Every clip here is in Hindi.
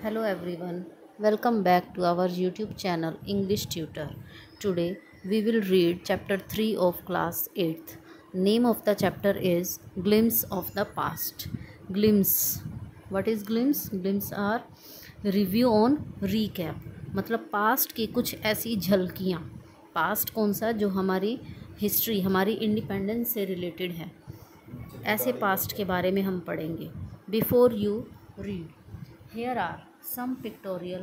Hello everyone, welcome back to our YouTube channel English Tutor. Today we will read chapter 3 of class 8th. Name of the chapter is Glimpse of the Past. Glimpse. What is glimpse? Glimpse are review on recap. मतलब पास्ट की कुछ ऐसी झलकियाँ. पास्ट कौन सा? जो हमारी हिस्ट्री, हमारी इंडिपेंडेंस से रिलेटेड है. ऐसे पास्ट के बारे में हम पढ़ेंगे. Before you read, here are some pictorial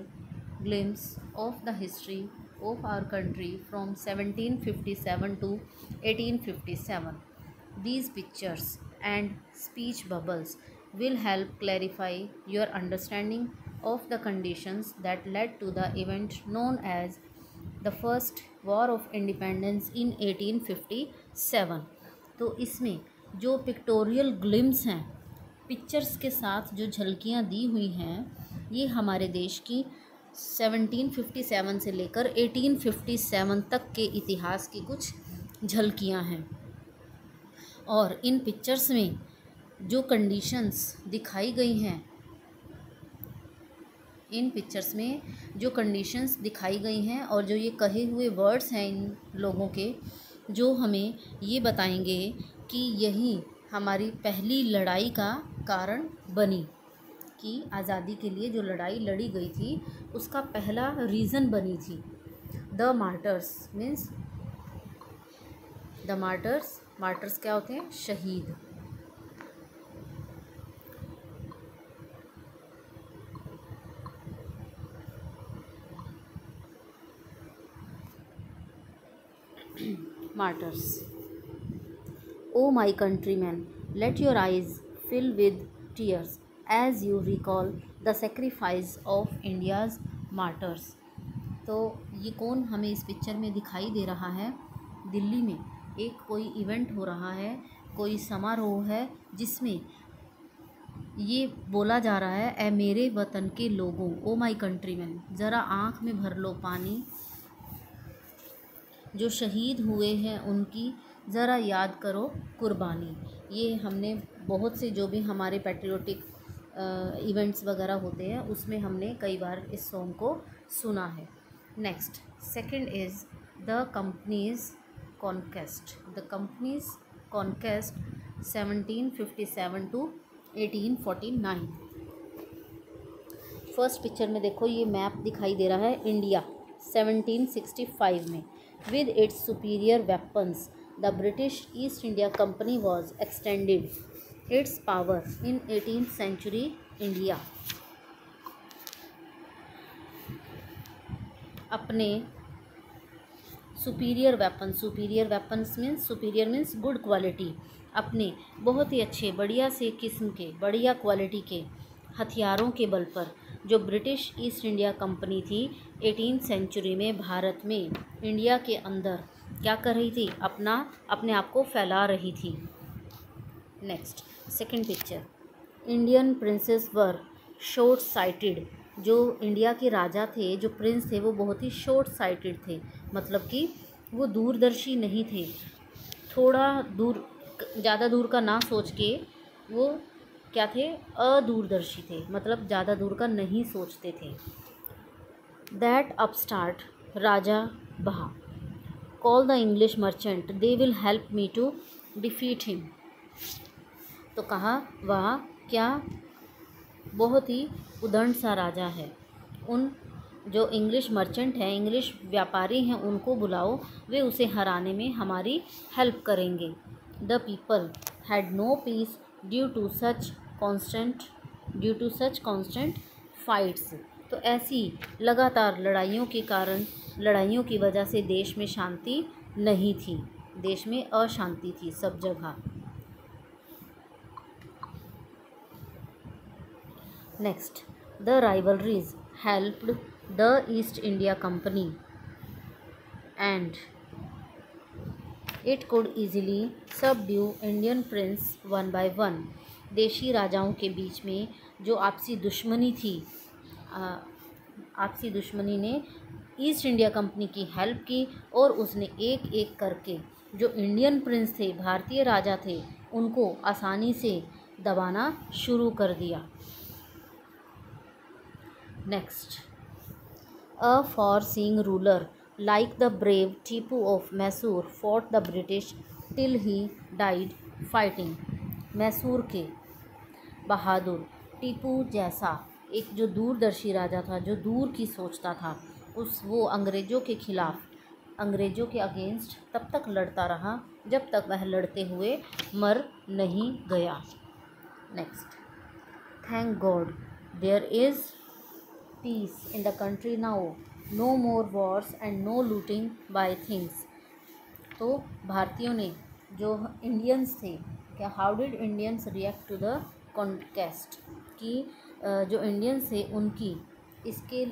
glimpse of the history of our country from 1757 to 1857. These pictures and speech bubbles will help clarify your understanding of the conditions that led to the event known as the First War of Independence in 1857. तो इसमें जो पिक्टोरियल ग्लिम्स हैं, पिक्चर्स के साथ जो झलकियाँ दी हुई हैं, ये हमारे देश की 1757 से लेकर 1857 तक के इतिहास की कुछ झलकियाँ हैं. और इन पिक्चर्स में जो कंडीशंस दिखाई गई हैं, और जो ये कहे हुए वर्ड्स हैं इन लोगों के, जो हमें ये बताएंगे कि यही हमारी पहली लड़ाई का कारण बनी, कि आज़ादी के लिए जो लड़ाई लड़ी गई थी उसका पहला रीज़न बनी थी. द मार्टर्स क्या होते हैं? शहीद. Martyrs. O my countrymen, let your eyes fill with tears as you recall the sacrifice of India's martyrs. तो ये कौन हमें इस पिक्चर में दिखाई दे रहा है? दिल्ली में एक कोई इवेंट हो रहा है, कोई समारोह है, जिसमें ये बोला जा रहा है, ए मेरे वतन के लोगों, ओ माई कंट्रीमैन, ज़रा आँख में भर लो पानी, जो शहीद हुए हैं उनकी ज़रा याद करो कुर्बानी. ये हमने बहुत से जो भी हमारे पैट्रियोटिक इवेंट्स वगैरह होते हैं उसमें हमने कई बार इस सॉन्ग को सुना है. Next, second is the companies conquest 1757 to 1849. First picture में देखो, ये मैप दिखाई दे रहा है इंडिया 1765 में. With its superior weapons, the British East India Company was extended its power in 18th century India. अपने superior weapons means good quality, अपने बहुत ही अच्छे, बढ़िया से किस्म के, बढ़िया क्वालिटी के हथियारों के बल पर जो ब्रिटिश ईस्ट इंडिया कंपनी थी 18th सेंचुरी में भारत में, इंडिया के अंदर क्या कर रही थी? अपने आप को फैला रही थी. Next, second picture, Indian princes were short sighted. जो इंडिया के राजा थे, जो प्रिंस थे, वो बहुत ही शॉर्ट साइटेड थे, मतलब कि वो दूरदर्शी नहीं थे. थोड़ा दूर, ज़्यादा दूर का ना सोच के वो क्या थे? अदूरदर्शी थे, मतलब ज़्यादा दूर का नहीं सोचते थे. दैट अपस्टार्ट राजा बहा call the English merchant, they will help me to defeat him. तो कहा, वह क्या बहुत ही उदंड सा राजा है, उन जो इंग्लिश मर्चेंट हैं, इंग्लिश व्यापारी हैं, उनको बुलाओ, वे उसे हराने में हमारी हेल्प करेंगे. The people had no peace due to such constant fights. तो ऐसी लगातार लड़ाइयों के कारण, लड़ाइयों की वजह से देश में शांति नहीं थी, देश में अशांति थी सब जगह. Next, the rivalries helped the East India company and it could easily subdue Indian Prince one by one. देशी राजाओं के बीच में जो आपसी दुश्मनी थी, आपसी दुश्मनी ने ईस्ट इंडिया कंपनी की हेल्प की, और उसने एक एक करके जो इंडियन प्रिंस थे, भारतीय राजा थे, उनको आसानी से दबाना शुरू कर दिया. Next, a far-seeing ruler like the brave Tipu of Mysore fought the British till he died fighting. Mysore के बहादुर टीपू जैसा एक जो दूरदर्शी राजा था, जो दूर की सोचता था, वो अंग्रेज़ों के खिलाफ, अंग्रेज़ों के अगेंस्ट तब तक लड़ता रहा जब तक वह लड़ते हुए मर नहीं गया. Next, thank God there is peace in the country now, no more wars and no looting by things. तो भारतीयों ने, जो इंडियंस थे, क्या how did Indians react to the conquest, कि जो इंडियंस थे उनकी इसके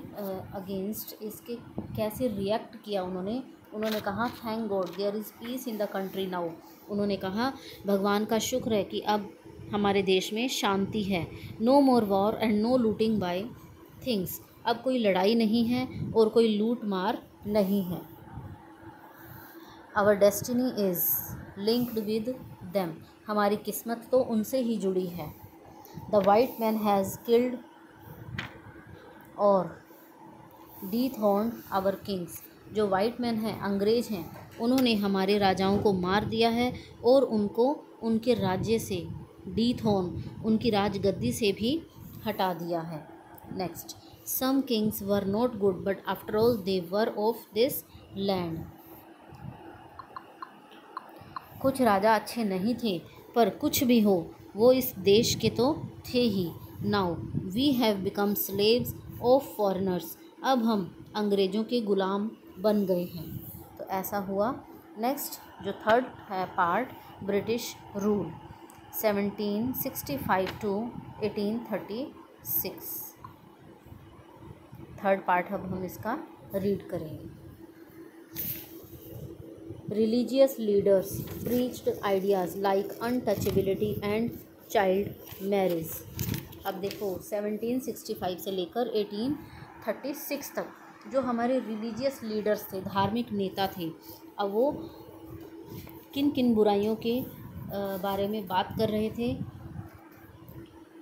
अगेंस्ट, इसके कैसे रिएक्ट किया उन्होंने कहा thank God there is peace in the country now. उन्होंने कहा भगवान का शुक्र है कि अब हमारे देश में शांति है. No more war and no looting by things, अब कोई लड़ाई नहीं है और कोई लूट मार नहीं है. Our destiny is linked with them, हमारी किस्मत तो उनसे ही जुड़ी है. The white man has killed और डीथॉर्न्ड आवर किंग्स, जो वाइट मैन हैं, अंग्रेज हैं, उन्होंने हमारे राजाओं को मार दिया है और उनको उनके राज्य से डीथॉर्न, उनकी राजगद्दी से भी हटा दिया है. Next, some kings were not good but after all they were of this land. कुछ राजा अच्छे नहीं थे पर कुछ भी हो वो इस देश के तो थे ही. Now we have become slaves of foreigners, अब हम अंग्रेज़ों के गुलाम बन गए हैं. तो ऐसा हुआ. नेक्स्ट, जो थर्ड है part, British rule 1765 to 1836. Third part अब हम इसका रीड करेंगे. Religious leaders preached ideas like untouchability and child marriage. अब देखो 1765 से लेकर 1836 तक जो हमारे रिलीजियस लीडर्स थे, धार्मिक नेता थे, अब वो किन किन बुराइयों के बारे में बात कर रहे थे.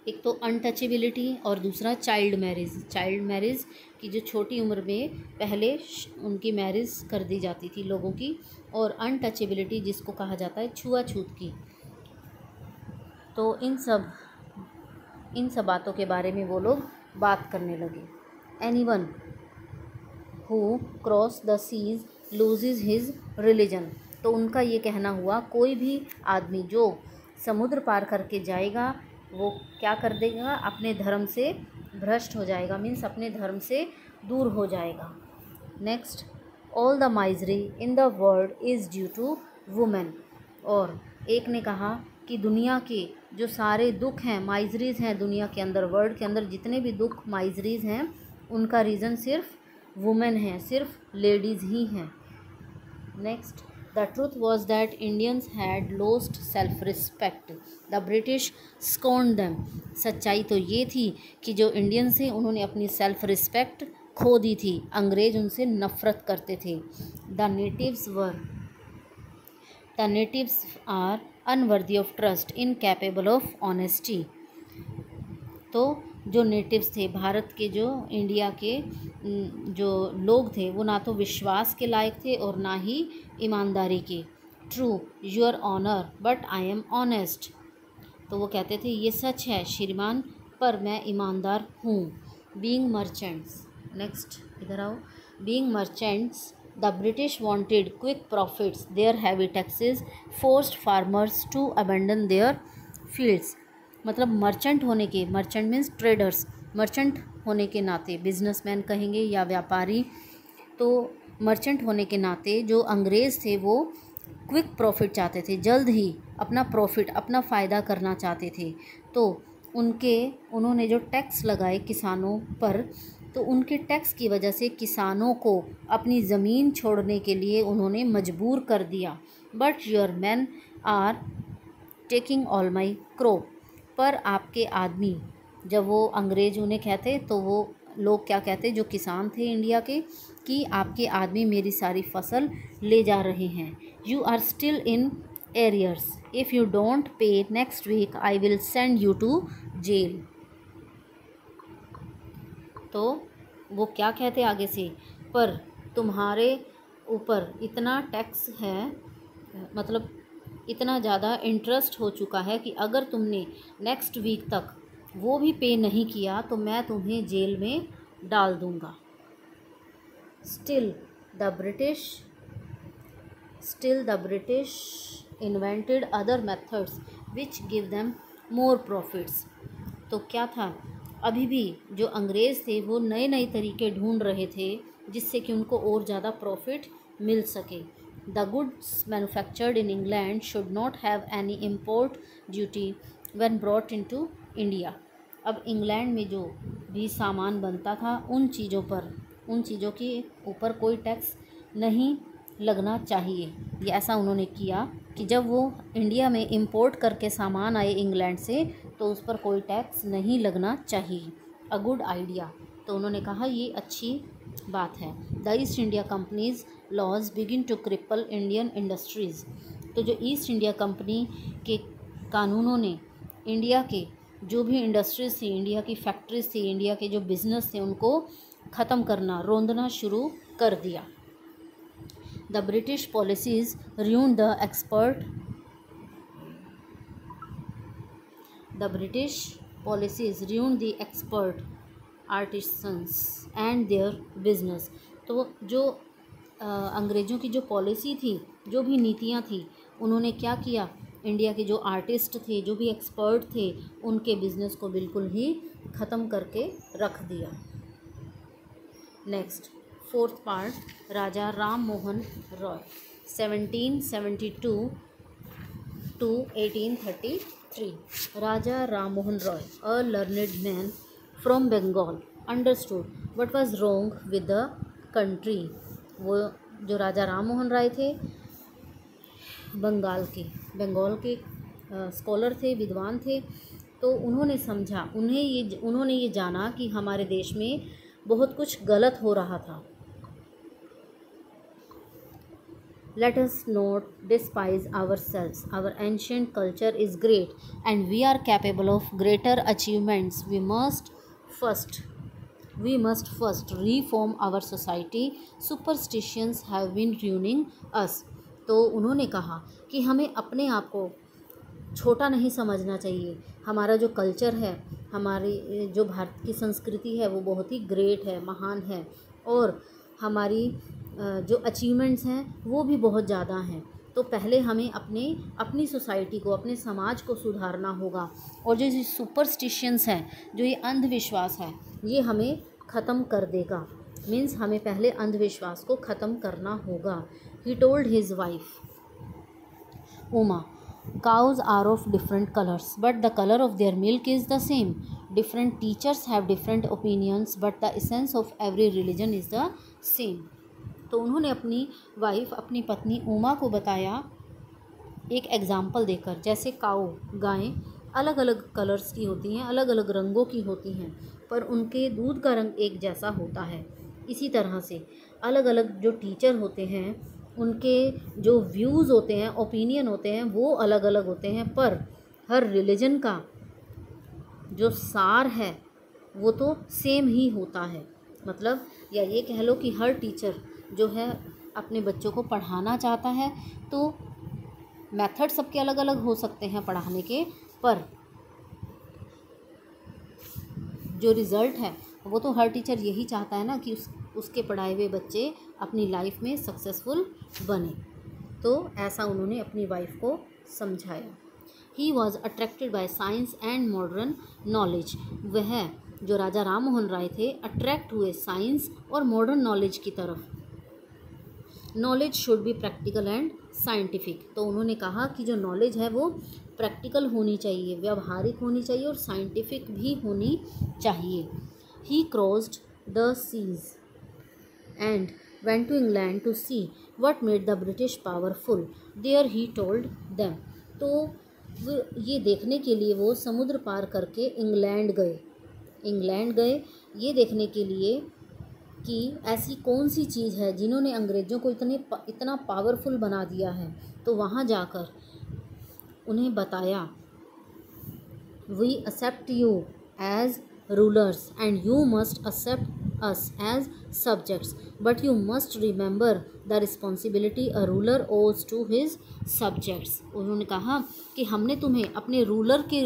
एक तो अनटचेबिलिटी और दूसरा चाइल्ड मैरिज. चाइल्ड मैरिज की जो छोटी उम्र में पहले उनकी मैरिज कर दी जाती थी लोगों की, और अनटचेबिलिटी जिसको कहा जाता है छुआछूत की. तो इन सब बातों के बारे में वो लोग बात करने लगे. Anyone who cross the seas loses his religion, तो उनका ये कहना हुआ कोई भी आदमी जो समुद्र पार करके जाएगा वो क्या कर देगा, अपने धर्म से भ्रष्ट हो जाएगा, मीन्स अपने धर्म से दूर हो जाएगा. Next, all the misery in the world is due to women. और एक ने कहा कि दुनिया के जो सारे दुख हैं, माइजरीज़ हैं दुनिया के अंदर, वर्ल्ड के अंदर जितने भी दुख माइजरीज़ हैं, उनका रीज़न सिर्फ वुमेन है, सिर्फ लेडीज़ ही हैं. Next, The truth was that Indians had lost self-respect. The British scorned them. सच्चाई तो ये थी कि जो इंडियंस थे उन्होंने अपनी सेल्फ रिस्पेक्ट खो दी थी, अंग्रेज उनसे नफ़रत करते थे. The natives are unworthy of trust, incapable of honesty. तो जो नेटिव्स थे, भारत के जो इंडिया के जो लोग थे, वो ना तो विश्वास के लायक थे और ना ही ईमानदारी के. True your honour but I am honest. तो वो कहते थे ये सच है श्रीमान पर मैं ईमानदार हूँ. Being merchants. नेक्स्ट इधर आओ. Being merchants the British wanted quick profits, their heavy taxes forced farmers to abandon their fields. मतलब मर्चेंट होने के, मर्चेंट मीन्स ट्रेडर्स, मर्चेंट होने के नाते, बिजनेसमैन कहेंगे या व्यापारी, तो मर्चेंट होने के नाते जो अंग्रेज़ थे वो क्विक प्रॉफिट चाहते थे, जल्द ही अपना प्रॉफिट, अपना फ़ायदा करना चाहते थे. तो उन्होंने जो टैक्स लगाए किसानों पर, तो उनके टैक्स की वजह से किसानों को अपनी ज़मीन छोड़ने के लिए उन्होंने मजबूर कर दिया. But your man are taking all my crop. पर आपके आदमी, जब वो अंग्रेज उन्हें कहते तो वो लोग क्या कहते, जो किसान थे इंडिया के, कि आपके आदमी मेरी सारी फसल ले जा रहे हैं. You are still in arrears, if you don't pay next week I will send you to jail. तो वो क्या कहते आगे से, पर तुम्हारे ऊपर इतना टैक्स है, मतलब इतना ज़्यादा इंटरेस्ट हो चुका है कि अगर तुमने नेक्स्ट वीक तक वो भी पे नहीं किया तो मैं तुम्हें जेल में डाल दूँगा। The British Still, the British invented other methods which give them more profits. तो क्या था, अभी भी जो अंग्रेज़ थे वो नए नए तरीके ढूंढ रहे थे जिससे कि उनको और ज़्यादा प्रॉफिट मिल सके। The goods manufactured in England should not have any import duty when brought into India. अब इंग्लैंड में जो भी सामान बनता था उन चीज़ों के ऊपर कोई टैक्स नहीं लगना चाहिए। ये ऐसा उन्होंने किया कि जब वो इंडिया में इंपोर्ट करके सामान आए इंग्लैंड से तो उस पर कोई टैक्स नहीं लगना चाहिए। अ गुड आइडिया, तो उन्होंने कहा ये अच्छी बात है। The East India companies laws begin to cripple Indian industries. तो जो ईस्ट इंडिया कंपनी के कानूनों ने इंडिया के जो भी इंडस्ट्रीज़ थी, इंडिया की फैक्ट्रीज थी, इंडिया के जो बिज़नेस थे उनको ख़त्म करना, रोंदना शुरू कर दिया। The British policies ruined the expert. The British policies ruined the expert artisans and their business. तो जो अंग्रेज़ों की जो पॉलिसी थी, जो भी नीतियाँ थी, उन्होंने क्या किया, इंडिया के जो आर्टिस्ट थे, जो भी एक्सपर्ट थे, उनके बिज़नेस को बिल्कुल ही ख़त्म करके रख दिया। Next, fourth part, Raja Ram Mohan Roy 1772 to 1833। Raja Ram Mohan Roy, a learned man from Bengal, understood what was wrong with the country. वो जो राजा राम मोहन राय थे बंगाल के स्कॉलर थे, विद्वान थे, तो उन्होंने समझा, उन्होंने ये जाना कि हमारे देश में बहुत कुछ गलत हो रहा था। Let us not despise ourselves. Our ancient culture is great and we are capable of greater achievements. We must first reform our society. Superstitions have been ruining us. तो उन्होंने कहा कि हमें अपने आप को छोटा नहीं समझना चाहिए। हमारा जो कल्चर है, हमारी जो भारत की संस्कृति है वो बहुत ही ग्रेट है, महान है, और हमारी जो अचीवमेंट्स हैं वो भी बहुत ज़्यादा हैं। तो पहले हमें अपनी सोसाइटी को, अपने समाज को सुधारना होगा, और जो ये सुपरस्टिशंस हैं, जो ये अंधविश्वास है, ये हमें ख़त्म कर देगा। मीन्स हमें पहले अंधविश्वास को ख़त्म करना होगा। He told his wife Uma, cows are of different colors but the color of their milk is the same. Different teachers have different opinions but the essence of every religion is the same. तो उन्होंने अपनी वाइफ, अपनी पत्नी उमा को बताया एक एग्ज़ाम्पल देकर, जैसे काऊ, गायें अलग अलग कलर्स की होती हैं, अलग अलग रंगों की होती हैं, पर उनके दूध का रंग एक जैसा होता है। इसी तरह से अलग अलग जो टीचर होते हैं, उनके जो व्यूज़ होते हैं, ओपिनियन होते हैं, वो अलग अलग होते हैं, पर हर रिलीजन का जो सार है वो तो सेम ही होता है। मतलब या ये कह लो कि हर टीचर जो है अपने बच्चों को पढ़ाना चाहता है, तो मेथड सबके अलग अलग हो सकते हैं पढ़ाने के, पर जो रिज़ल्ट है वो तो हर टीचर यही चाहता है ना कि उसके पढ़ाए हुए बच्चे अपनी लाइफ में सक्सेसफुल बने। तो ऐसा उन्होंने अपनी वाइफ को समझाया। He was attracted by science and modern knowledge. वह जो राजा राम मोहन राय थे अट्रैक्ट हुए साइंस और मॉडर्न नॉलेज की तरफ। Knowledge should be practical and scientific. तो उन्होंने कहा कि जो नॉलेज है वो प्रैक्टिकल होनी चाहिए, व्यावहारिक होनी चाहिए और साइंटिफिक भी होनी चाहिए। He crossed the seas and went to England to see what made the British powerful. There he told them. तो वो ये देखने के लिए वो समुद्र पार करके इंग्लैंड गए ये देखने के लिए कि ऐसी कौन सी चीज़ है जिन्होंने अंग्रेज़ों को इतना पावरफुल बना दिया है। तो वहाँ जाकर उन्हें बताया, we accept you as rulers and you must accept us as subjects, but you must remember the responsibility a ruler owes to his subjects। उन्होंने कहा कि हमने तुम्हें अपने रूलर के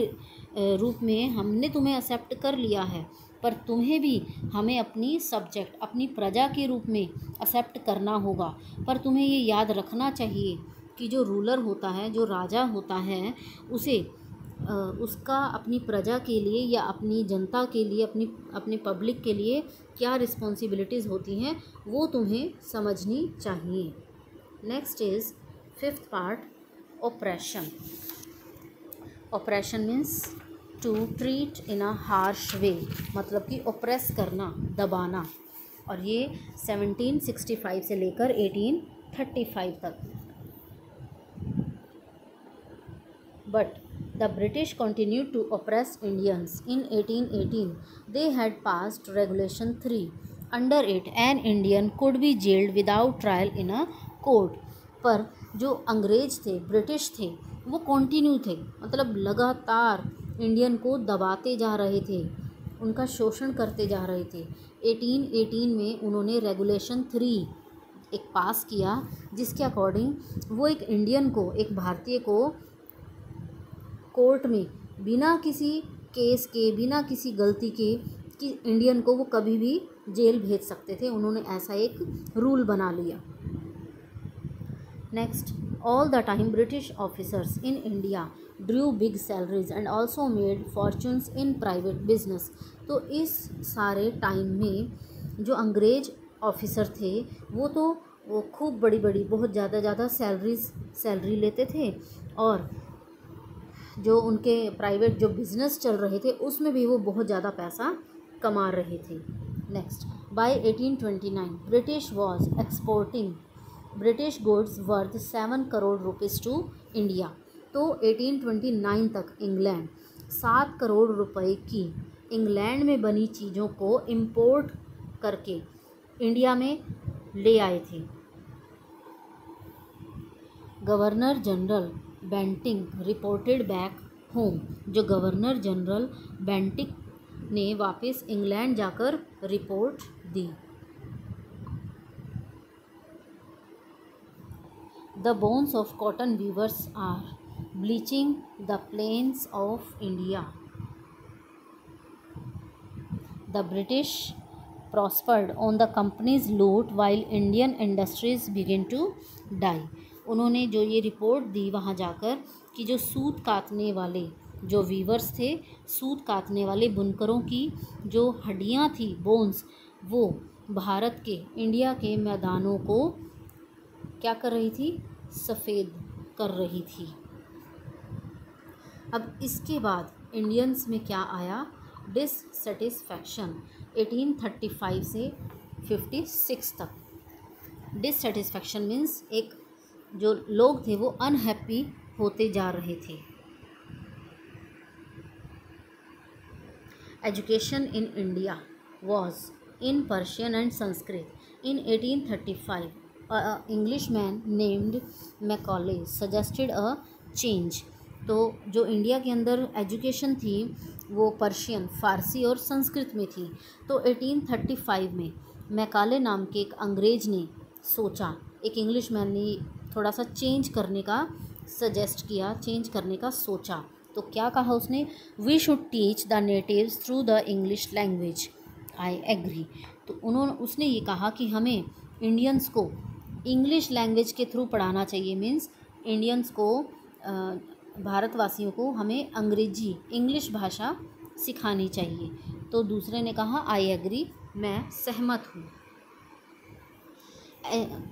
रूप में हमने तुम्हें एक्सेप्ट कर लिया है, पर तुम्हें भी हमें अपनी सब्जेक्ट अपनी प्रजा के रूप में एक्सेप्ट करना होगा। पर तुम्हें ये याद रखना चाहिए कि जो रूलर होता है, जो राजा होता है, उसे उसका अपनी प्रजा के लिए या अपनी जनता के लिए, अपने पब्लिक के लिए क्या रिस्पॉन्सिबिलिटीज़ होती हैं वो तुम्हें समझनी चाहिए। Next is 5th part, operation. Operation means to treat in a harsh way, मतलब कि ऑप्रेस करना, दबाना। और ये 1765 से लेकर 1835 तक। But the British continued to oppress Indians. In 1818, they had passed Regulation 3. Under it, an Indian could be jailed without trial in a court. पर जो अंग्रेज थे, ब्रिटिश थे, वो कंटिन्यू थे, मतलब लगातार इंडियन को दबाते जा रहे थे, उनका शोषण करते जा रहे थे। 1818 में उन्होंने रेगुलेशन 3 एक पास किया, जिसके अकॉर्डिंग वो एक इंडियन को, एक भारतीय को कोर्ट में बिना किसी केस के, बिना किसी गलती के कि इंडियन को वो कभी भी जेल भेज सकते थे। उन्होंने ऐसा एक रूल बना लिया। Next, all the time British officers in India Drew big salaries and also made fortunes in private business. तो इस सारे टाइम में जो अंग्रेज ऑफिसर थे वो खूब बड़ी बड़ी, बहुत ज़्यादा सैलरी लेते थे, और जो उनके प्राइवेट जो बिज़नेस चल रहे थे उसमें भी वो बहुत ज़्यादा पैसा कमा रहे थे। Next, by 1829 British was exporting British goods worth 7 crore rupees to India. तो 1829 तक इंग्लैंड 7 करोड़ रुपए की इंग्लैंड में बनी चीज़ों को इंपोर्ट करके इंडिया में ले आए थे। Governor general Bentinck reported back home. जो गवर्नर जनरल बेंटिक ने वापस इंग्लैंड जाकर रिपोर्ट दी। The bones of cotton weavers are bleaching the plains of India. The British prospered on the company's loot while Indian industries began to die। उन्होंने जो ये रिपोर्ट दी वहाँ जाकर कि जो सूत काटने वाले जो वीवर्स थे, सूत काटने वाले बुनकरों की जो हड्डियाँ थी, बोन्स, वो भारत के, इंडिया के मैदानों को क्या कर रही थी? सफ़ेद कर रही थी। अब इसके बाद इंडियंस में क्या आया? डिससेटिस्फैक्शन। 1835 से 56 तक। डिससेटिस्फैक्शन मीन्स एक जो लोग थे वो अनहैप्पी होते जा रहे थे। Education in India was in Persian and Sanskrit. In 1835 English man named Macaulay suggested a change. तो जो इंडिया के अंदर एजुकेशन थी वो पर्शियन, फ़ारसी और संस्कृत में थी। तो 1835 में मैकाले नाम के एक अंग्रेज ने सोचा, एक इंग्लिश मैन ने थोड़ा सा चेंज करने का सजेस्ट किया, चेंज करने का सोचा। तो क्या कहा उसने? We should teach the natives through the English language. I agree. तो उसने ये कहा कि हमें इंडियंस को इंग्लिश लैंग्वेज के थ्रू पढ़ाना चाहिए। मीन्स इंडियंस को, भारतवासियों को हमें अंग्रेजी, इंग्लिश भाषा सिखानी चाहिए। तो दूसरे ने कहा आई एग्री, मैं सहमत हूँ।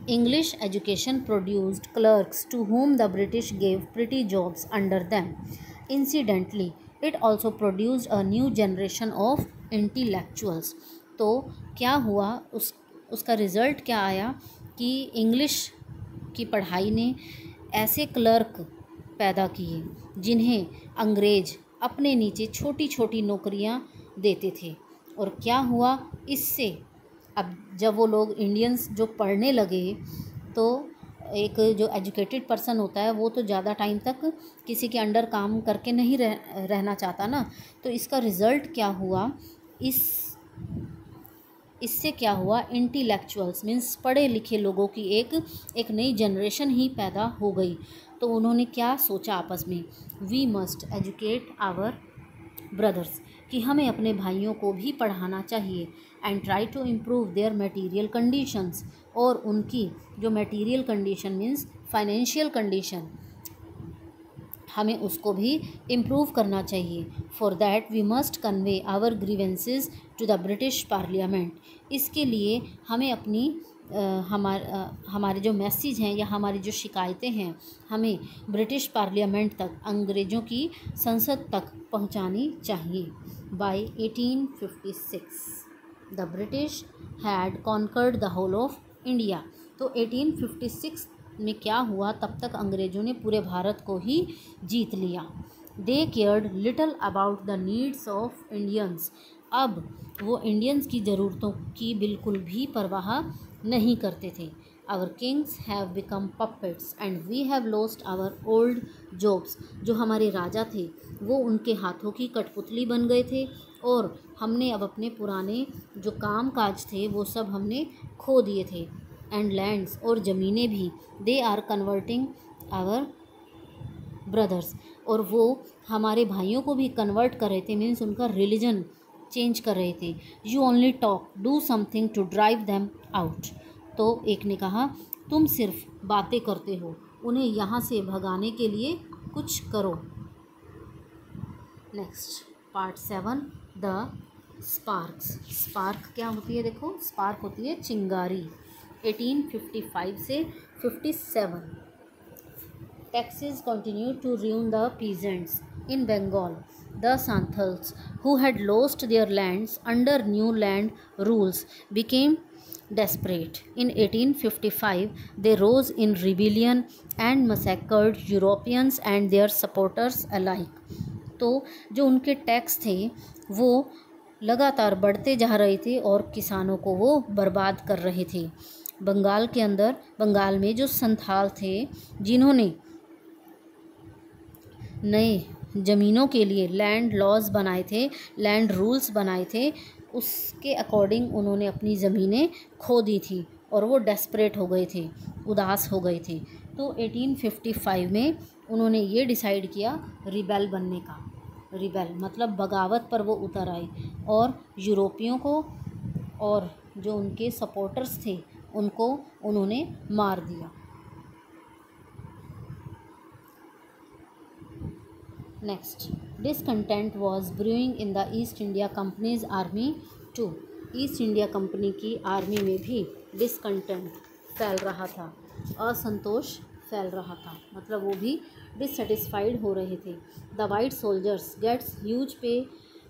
English education produced clerks to whom the British gave pretty jobs under them. Incidentally, it also produced a new generation of intellectuals. तो क्या हुआ, उसका रिज़ल्ट क्या आया कि इंग्लिश की पढ़ाई ने ऐसे क्लर्क पैदा किए जिन्हें अंग्रेज अपने नीचे छोटी छोटी नौकरियां देते थे। और क्या हुआ इससे? अब जब वो लोग इंडियंस जो पढ़ने लगे तो एक जो एजुकेटेड पर्सन होता है वो तो ज़्यादा टाइम तक किसी के अंडर काम करके नहीं रहना चाहता ना। तो इसका रिज़ल्ट क्या हुआ इस इससे क्या हुआ, इंटेलेक्चुअल्स मीन्स पढ़े लिखे लोगों की एक नई जनरेशन ही पैदा हो गई। तो उन्होंने क्या सोचा आपस में, we must educate our brothers, कि हमें अपने भाइयों को भी पढ़ाना चाहिए, and try to improve their material conditions, और उनकी जो material condition means financial condition, हमें उसको भी इम्प्रूव करना चाहिए। For that we must convey our grievances to the British parliament, इसके लिए हमें अपनी हमारे जो मैसेज हैं या हमारी जो शिकायतें हैं हमें ब्रिटिश पार्लियामेंट तक, अंग्रेज़ों की संसद तक पहुंचानी चाहिए। By 1856 the British had conquered the whole of India. तो 1856 में क्या हुआ, तब तक अंग्रेज़ों ने पूरे भारत को ही जीत लिया। They cared little about the needs of Indians, अब वो इंडियंस की ज़रूरतों की बिल्कुल भी परवाह नहीं करते थे। Our kings have become puppets and we have lost our old jobs, जो हमारे राजा थे वो उनके हाथों की कठपुतली बन गए थे, और हमने अब अपने पुराने जो काम काज थे वो सब हमने खो दिए थे। एंड लैंड्स, और ज़मीनें भी, they are converting our brothers, और वो हमारे भाइयों को भी कन्वर्ट कर रहे थे, मीन्स उनका रिलीजन चेंज कर रहे थे। You only talk, do something to drive them out. तो एक ने कहा, तुम सिर्फ बातें करते हो, उन्हें यहाँ से भगाने के लिए कुछ करो। Next part 7, the sparks. Spark क्या होती है, देखो स्पार्क होती है चिंगारी। 1855 से 57 taxes continued to ruin the peasants. In Bengal, the Santals, who had lost their lands under new land rules, became desperate. In 1855, they rose in rebellion and massacred Europeans and their supporters alike. तो जो उनके टैक्स थे वो लगातार बढ़ते जा रहे थे और किसानों को वो बर्बाद कर रहे थे। बंगाल के अंदर, बंगाल में जो संथाल थे जिन्होंने नए ज़मीनों के लिए लैंड लॉज बनाए थे, लैंड रूल्स बनाए थे, उसके अकॉर्डिंग उन्होंने अपनी ज़मीनें खो दी थी और वो डेस्परेट हो गए थे, उदास हो गए थे। तो 1855 में उन्होंने ये डिसाइड किया रिबेल बनने का। रिबेल मतलब बगावत पर वो उतर आए और यूरोपियों को और जो उनके सपोर्टर्स थे उनको उन्होंने मार दिया। Next, discontent was brewing in the East India companies army too. East India company की आर्मी में भी डिसकंटेंट फैल रहा था, असंतोष फैल रहा था, मतलब वो भी डिससेटिस्फाइड हो रहे थे। The white soldiers gets huge pay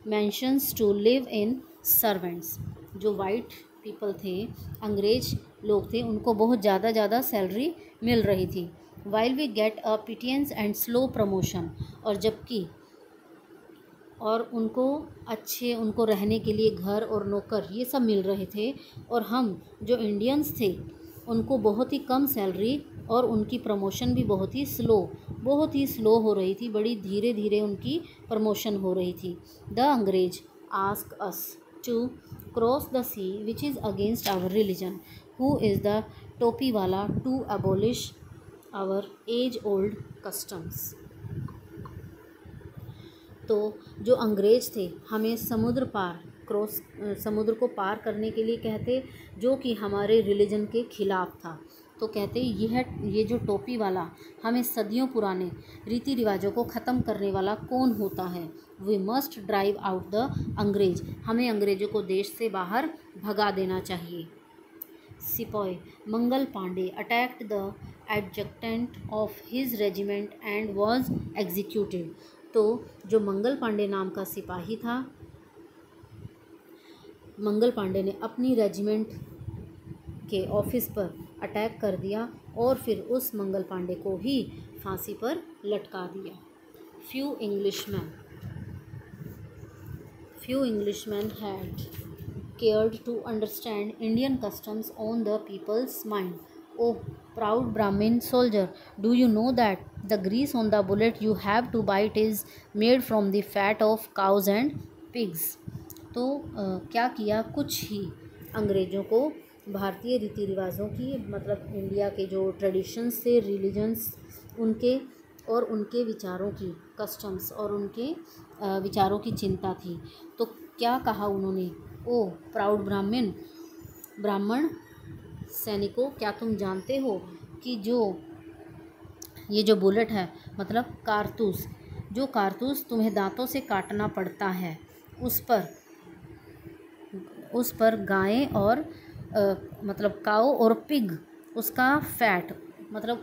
mansions to live in servants. जो वाइट पीपल थे, अंग्रेज लोग थे, उनको बहुत ज़्यादा सैलरी मिल रही थी। While we get a pittance and slow promotion, और जबकि और उनको रहने के लिए घर और नौकर ये सब मिल रहे थे, और हम जो इंडियंस थे उनको बहुत ही कम सैलरी और उनकी प्रमोशन भी बहुत ही स्लो हो रही थी, बड़ी धीरे धीरे उनकी प्रमोशन हो रही थी। The Angrez ask us to cross the sea which is against our religion, who is the topi wala to abolish our age old customs. तो जो अंग्रेज थे हमें समुद्र को पार करने के लिए कहते, जो कि हमारे रिलीजन के खिलाफ था। तो कहते ये जो टोपी वाला हमें सदियों पुराने रीति रिवाजों को ख़त्म करने वाला कौन होता है। We must drive out the Angrez, हमें अंग्रेज़ों को देश से बाहर भगा देना चाहिए। सिपाही Mangal Pandey attacked the adjutant of his regiment and was executed. तो जो मंगल पांडे नाम का सिपाही था, मंगल पांडे ने अपनी रेजिमेंट के ऑफिस पर अटैक कर दिया और फिर उस मंगल पांडे को ही फांसी पर लटका दिया। Few Englishman had cared to understand Indian customs on the people's mind. Oh, proud Brahmin soldier, do you know that the grease on the bullet you have to bite is made from the fat of cows and pigs? तो क्या किया, कुछ ही अंग्रेज़ों को भारतीय रीति रिवाजों की, मतलब इंडिया के जो ट्रेडिशंस थे, रिलीजन्स उनके और उनके विचारों की, कस्टम्स और उनके विचारों की चिंता थी। तो क्या कहा उन्होंने, ओ प्राउड ब्राह्मण सैनिकों, क्या तुम जानते हो कि ये जो बुलेट है, मतलब कारतूस, जो कारतूस तुम्हें दांतों से काटना पड़ता है, उस पर गायें और मतलब काऊ और पिग, उसका फैट, मतलब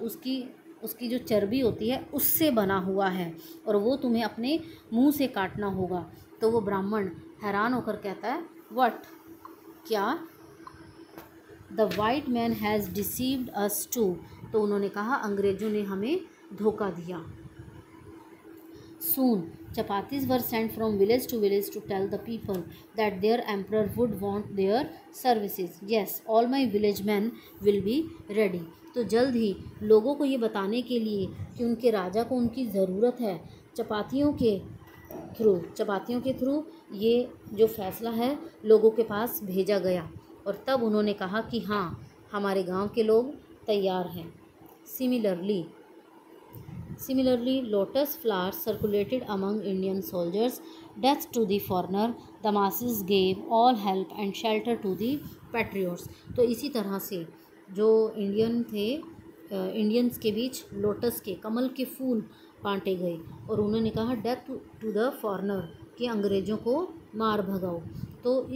उसकी जो चर्बी होती है उससे बना हुआ है, और वो तुम्हें अपने मुंह से काटना होगा। तो वो ब्राह्मण हैरान होकर कहता है, व्हाट, क्या, the white man has deceived us too. तो उन्होंने कहा, अंग्रेज़ों ने हमें धोखा दिया। Soon, chapatis were sent from village to village to tell the people that their emperor would want their services. Yes, all my village men will be ready. तो जल्द ही लोगों को ये बताने के लिए कि उनके राजा को उनकी ज़रूरत है, चपातियों के थ्रू ये जो फैसला है लोगों के पास भेजा गया, और तब उन्होंने कहा कि हाँ, हमारे गांव के लोग तैयार हैं। Similarly, lotus flowers circulated among Indian soldiers. Death to the foreigner, the masses gave all help and shelter to the patriots. तो इसी तरह से जो इंडियंस के बीच लोटस के, कमल के फूल बांटे गए, और उन्होंने कहा डेथ टू द फॉरेनर, कि अंग्रेज़ों को मार भगाओ। तो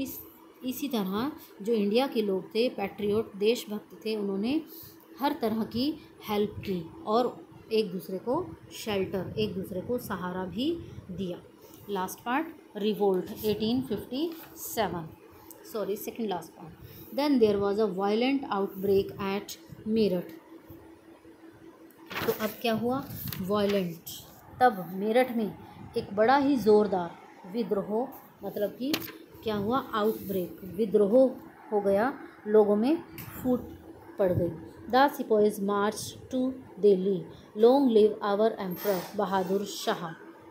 इसी तरह जो इंडिया के लोग थे, पैट्रियोट, देशभक्त थे, उन्होंने हर तरह की हेल्प की और एक दूसरे को शेल्टर, एक दूसरे को सहारा भी दिया। Last part, revolt 1857, sorry second last part. Then there was a violent outbreak at Meerut. तो अब क्या हुआ, वायलेंट, तब मेरठ में एक बड़ा ही ज़ोरदार विद्रोह, मतलब कि क्या हुआ, आउटब्रेक, विद्रोह हो गया, लोगों में फूट पड़ गई। The sipahis march to Delhi, long live our emperor Bahadur Shah.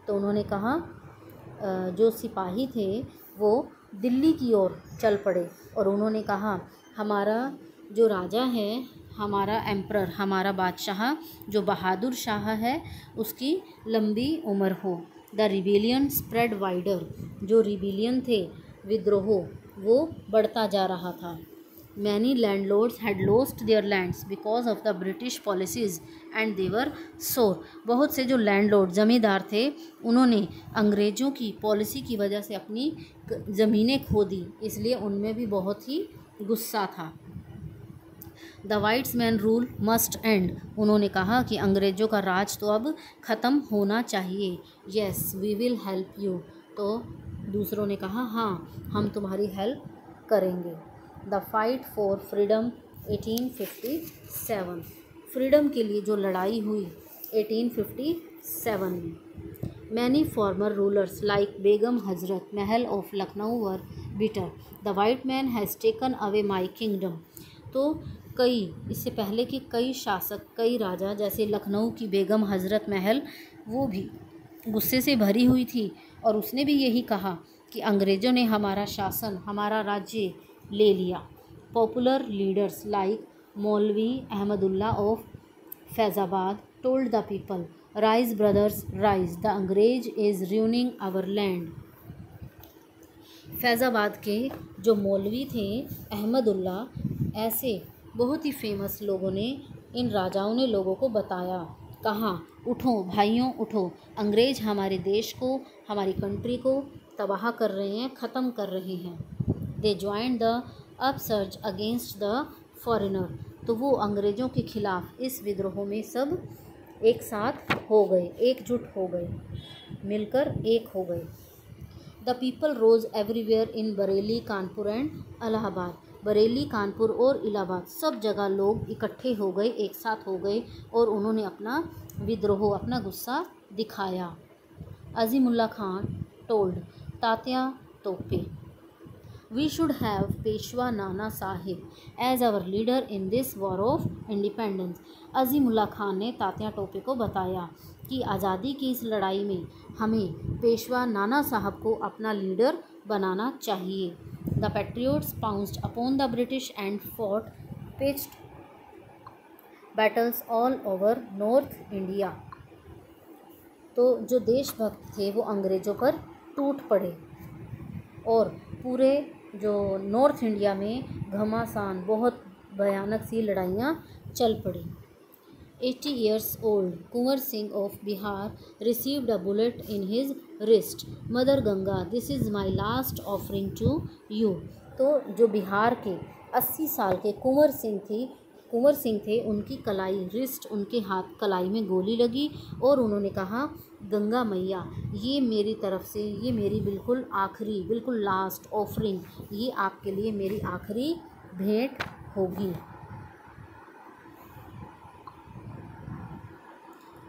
तो उन्होंने कहा, जो सिपाही थे वो दिल्ली की ओर चल पड़े, और उन्होंने कहा, हमारा जो राजा है, हमारा एम्परर, हमारा बादशाह जो बहादुर शाह है, उसकी लंबी उम्र हो। द रिबेलियन स्प्रेड वाइडर, जो रिबेलियन थे, विद्रोह, वो बढ़ता जा रहा था। Many landlords had lost their lands because of the British policies and they were sore. बहुत से जो लैंडलॉर्ड, ज़मींदार थे, उन्होंने अंग्रेज़ों की पॉलिसी की वजह से अपनी ज़मीनें खो दी, इसलिए उनमें भी बहुत ही गुस्सा था। The whites man rule must end, उन्होंने कहा कि अंग्रेज़ों का राज तो अब ख़त्म होना चाहिए। Yes we will help you, तो दूसरों ने कहा, हाँ, हम तुम्हारी हेल्प करेंगे। The fight for freedom 1857, freedom के लिए जो लड़ाई हुई 1857 में। Many former rulers like Begum Hazrat Mahal of Lucknow were bitter, the white man has taken away my kingdom. तो इससे पहले कि कई शासक, कई राजा, जैसे लखनऊ की बेगम हजरत महल, वो भी गुस्से से भरी हुई थी, और उसने भी यही कहा कि अंग्रेज़ों ने हमारा शासन, हमारा राज्य ले लिया। Popular leaders like Maulvi Ahmadullah of Faizabad told the people, rise brothers rise, the Angrez is ruining our land. Faizabad के जो मौलवी थे, अहमदुल्ला, ऐसे बहुत ही फेमस लोगों ने, इन राजाओं ने लोगों को बताया, कहा, उठो भाइयों उठो, अंग्रेज हमारे देश को, हमारी कंट्री को तबाह कर रहे हैं, ख़त्म कर रहे हैं। They joined the upsurge against the foreigner, तो वो अंग्रेज़ों के खिलाफ इस विद्रोह में सब एक साथ हो गए, एकजुट हो गए, मिलकर एक हो गए। The people rose everywhere in Bareilly, Kanpur and Allahabad, Bareilly, Kanpur और इलाहाबाद, सब जगह लोग इकट्ठे हो गए, एक साथ हो गए, और उन्होंने अपना विद्रोह, अपना गुस्सा दिखाया। Azimullah Khan told Tatya Tope, we should have Peshwa Nana Sahib as our leader in this war of independence. Azimullah Khan ने तात्या टोपे को बताया कि आज़ादी की इस लड़ाई में हमें पेशवा नाना साहब को अपना लीडर बनाना चाहिए। The patriots pounced upon the British and fought pitched battles all over north India. तो जो देशभक्त थे वो अंग्रेज़ों पर टूट पड़े और पूरे जो नॉर्थ इंडिया में घमासान बहुत भयानक सी लड़ाइयाँ चल पड़ी। 80 years old Kunwar Singh of Bihar received a bullet in his wrist. Mother Ganga, this is my last offering to you. तो जो बिहार के 80 साल के कुंवर सिंह थे, उनकी कलाई रिस्ट, उनके हाथ कलाई में गोली लगी और उन्होंने कहा, गंगा मैया, ये मेरी तरफ से, ये मेरी बिल्कुल आखिरी, बिल्कुल लास्ट ऑफरिंग, ये आपके लिए मेरी आखिरी भेंट होगी।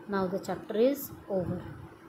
Now the chapter is over.